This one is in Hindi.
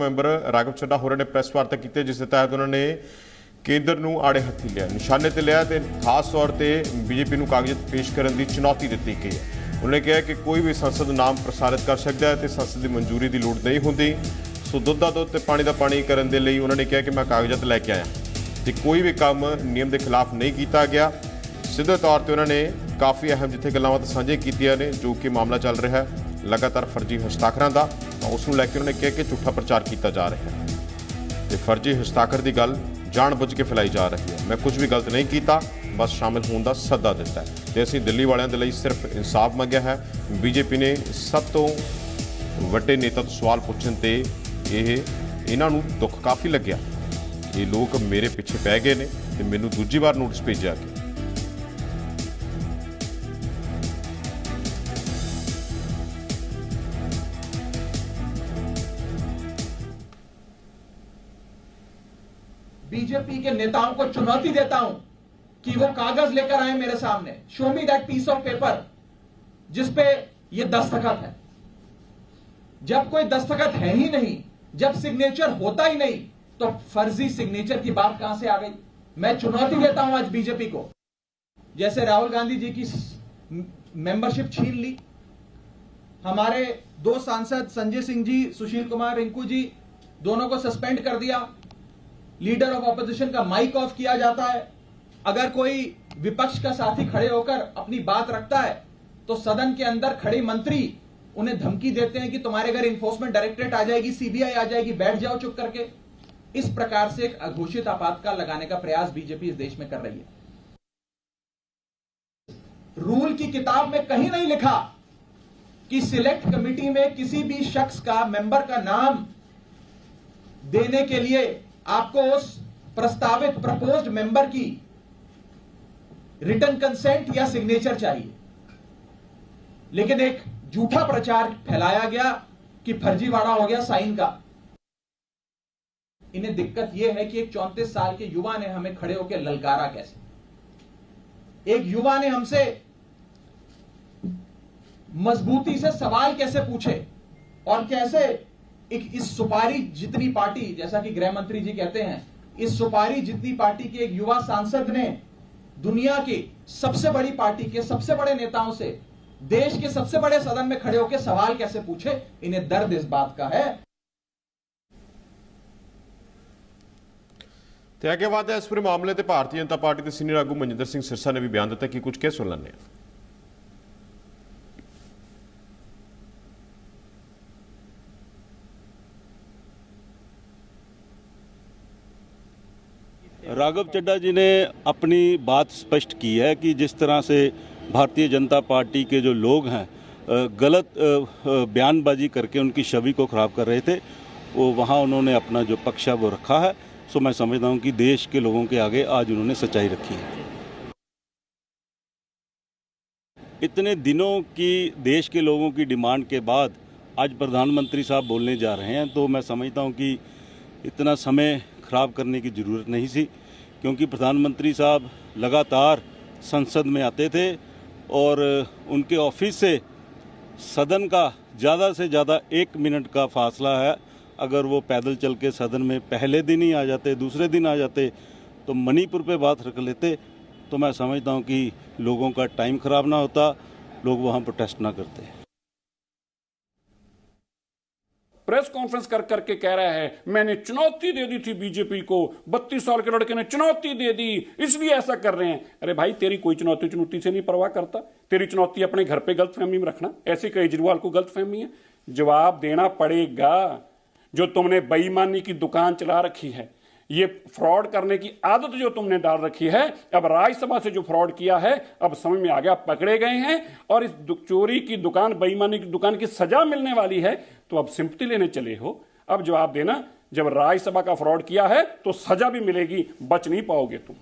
ਮੈਂਬਰ ਰਾਘਵ ਚੱਡਾ ਹੋਰਾਂ ਨੇ ਪ੍ਰੈਸ ਵਾਰਤਾ ਕੀਤੀ ਜਿਸ ਦੇ ਤਹਿਤ ਉਹਨਾਂ ਨੇ ਕੇਂਦਰ ਨੂੰ ਆੜੇ ਹੱਥੀ ਲਿਆ, ਨਿਸ਼ਾਨੇ ਤੇ ਲਿਆ ਤੇ ਖਾਸ ਤੌਰ ਤੇ ਬੀਜੇਪੀ ਨੂੰ ਕਾਗਜ਼ਾਤ ਪੇਸ਼ ਕਰਨ ਦੀ ਚੁਣੌਤੀ ਦਿੱਤੀ ਗਈ ਹੈ। ਉਹਨੇ ਕਿਹਾ ਕਿ ਕੋਈ ਵੀ ਸੰਸਦ ਨਾਮ ਪ੍ਰਸਾਰਿਤ ਕਰ ਸਕਦਾ ਹੈ ਤੇ ਸੰਸਦ ਦੀ ਮਨਜ਼ੂਰੀ ਦੀ ਲੋੜ ਨਹੀਂ ਹੁੰਦੀ। ਸੋ ਦੁੱਧ ਦਾ ਦੁੱਧ ਤੇ ਪਾਣੀ ਦਾ ਪਾਣੀ ਕਰਨ ਦੇ ਲਈ ਉਹਨਾਂ ਨੇ ਕਿਹਾ ਕਿ ਮੈਂ ਕਾਗਜ਼ਾਤ ਲੈ ਕੇ ਆਇਆ ਤੇ ਕੋਈ ਵੀ ਕੰਮ ਨਿਯਮ ਦੇ ਖਿਲਾਫ ਨਹੀਂ ਕੀਤਾ ਗਿਆ। ਸਿੱਧੇ ਤੌਰ ਤੇ ਉਹਨਾਂ ਨੇ ਕਾਫੀ ਅਹਿਮ ਜਿੱਥੇ ਗੱਲਾਂ ਸਾਂਝੇ ਕੀਤੀਆਂ ਨੇ ਜੋ ਕਿ ਮਾਮਲਾ ਚੱਲ ਰਿਹਾ ਹੈ लगातार फर्जी हस्ताक्षर का, उसनूं लैके उन्होंने कहा कि झूठा प्रचार किया जा रहा है तो फर्जी हस्ताक्षर की गल जानबुझ के फैलाई जा रही है। मैं कुछ भी गलत नहीं किया, बस शामिल होने का सदा दिता है तो असीं दिल्ली वालियां दे लई सिर्फ इंसाफ मंगिया है। बीजेपी ने सब तो वड्डे नेता तो सवाल पुछण ते इन्हां नूं दुख काफ़ी लग्या। ये लोग मेरे पिछे पै गए ने ते मैनूं दूजी बार नोटिस भेजिया कि बीजेपी के नेताओं को चुनौती देता हूं कि वो कागज लेकर आए मेरे सामने, show me that piece of paper जिसपे ये दस्तखत है। जब कोई दस्तखत है ही नहीं, जब सिग्नेचर होता ही नहीं, तो फर्जी सिग्नेचर की बात कहां से आ गई। मैं चुनौती देता हूं आज बीजेपी को, जैसे राहुल गांधी जी की मेंबरशिप छीन ली, हमारे दो सांसद संजय सिंह जी, सुशील कुमार, रिंकू जी दोनों को सस्पेंड कर दिया, लीडर ऑफ ऑपोजिशन का माइक ऑफ किया जाता है। अगर कोई विपक्ष का साथी खड़े होकर अपनी बात रखता है तो सदन के अंदर खड़े मंत्री उन्हें धमकी देते हैं कि तुम्हारे घर इन्फोर्समेंट डायरेक्टरेट आ जाएगी, सीबीआई आ जाएगी, बैठ जाओ चुप करके। इस प्रकार से एक अघोषित आपातकाल लगाने का प्रयास बीजेपी इस देश में कर रही है। रूल की किताब में कहीं नहीं लिखा कि सिलेक्ट कमिटी में किसी भी शख्स का, मेंबर का नाम देने के लिए आपको उस प्रस्तावित प्रपोज्ड मेंबर की रिटन कंसेंट या सिग्नेचर चाहिए। लेकिन एक झूठा प्रचार फैलाया गया कि फर्जीवाड़ा हो गया साइन का। इन्हें दिक्कत यह है कि एक 34 साल के युवा ने हमें खड़े होकर ललकारा कैसे। एक युवा ने हमसे मजबूती से सवाल कैसे पूछे और कैसे इस सुपारी जितनी पार्टी, जैसा कि गृह मंत्री जी कहते हैं, इस सुपारी जितनी पार्टी के एक युवा सांसद ने दुनिया की सबसे बड़ी पार्टी के सबसे बड़े नेताओं से, देश के सबसे बड़े सदन में खड़े होकर सवाल कैसे पूछे। इन्हें दर्द इस बात का है। ਤੇ ਅੱਗੇ ਬਾਅਦ ਇਸ ਪੂਰੇ ਮਾਮਲੇ ਤੇ ਭਾਰਤੀ ਜਨਤਾ ਪਾਰਟੀ ਦੇ ਸੀਨੀਅਰ ਆਗੂ ਮਨਜਿੰਦਰ ਸਿੰਘ ਸਿਰਸਾ ਨੇ ਵੀ ਬਿਆਨ ਦਿੱਤਾ ਕਿ ਕੁਝ ਕਹਿ ਸੁਣ ਲੈਂਦੇ ਹਾਂ। राघव चड्ढा जी ने अपनी बात स्पष्ट की है कि जिस तरह से भारतीय जनता पार्टी के जो लोग हैं गलत बयानबाजी करके उनकी छवि को ख़राब कर रहे थे, वो वहाँ उन्होंने अपना जो पक्ष है वो रखा है। सो मैं समझता हूँ कि देश के लोगों के आगे आज उन्होंने सच्चाई रखी है। इतने दिनों की देश के लोगों की डिमांड के बाद आज प्रधानमंत्री साहब बोलने जा रहे हैं, तो मैं समझता हूँ कि इतना समय ख़राब करने की ज़रूरत नहीं थी, क्योंकि प्रधानमंत्री साहब लगातार संसद में आते थे और उनके ऑफिस से सदन का ज़्यादा से ज़्यादा 1 मिनट का फासला है। अगर वो पैदल चल के सदन में पहले दिन ही आ जाते, दूसरे दिन आ जाते, तो मणिपुर पे बात रख लेते, तो मैं समझता हूँ कि लोगों का टाइम ख़राब ना होता, लोग वहाँ प्रोटेस्ट ना करते। प्रेस कॉन्फ्रेंस कर करके कह रहा है मैंने चुनौती दे दी थी बीजेपी को, 32 साल के लड़के ने चुनौती दे दी इसलिए ऐसा कर रहे हैं। अरे भाई, तेरी कोई चुनौती से नहीं परवाह करता। तेरी चुनौती अपने घर पे गलतफहमी में रखना। ऐसे केजरीवाल को गलतफहमी है, जवाब देना पड़ेगा। जो तुमने बेईमानी की दुकान चला रखी है, ये फ्रॉड करने की आदत जो तुमने डाल रखी है, अब राज्यसभा से जो फ्रॉड किया है अब समझ में आ गया, पकड़े गए हैं और इस चोरी की दुकान, बेईमानी की दुकान की सजा मिलने वाली है। तो अब सिंपैथी लेने चले हो, अब जवाब देना। जब राज्यसभा का फ्रॉड किया है तो सजा भी मिलेगी, बच नहीं पाओगे तुम।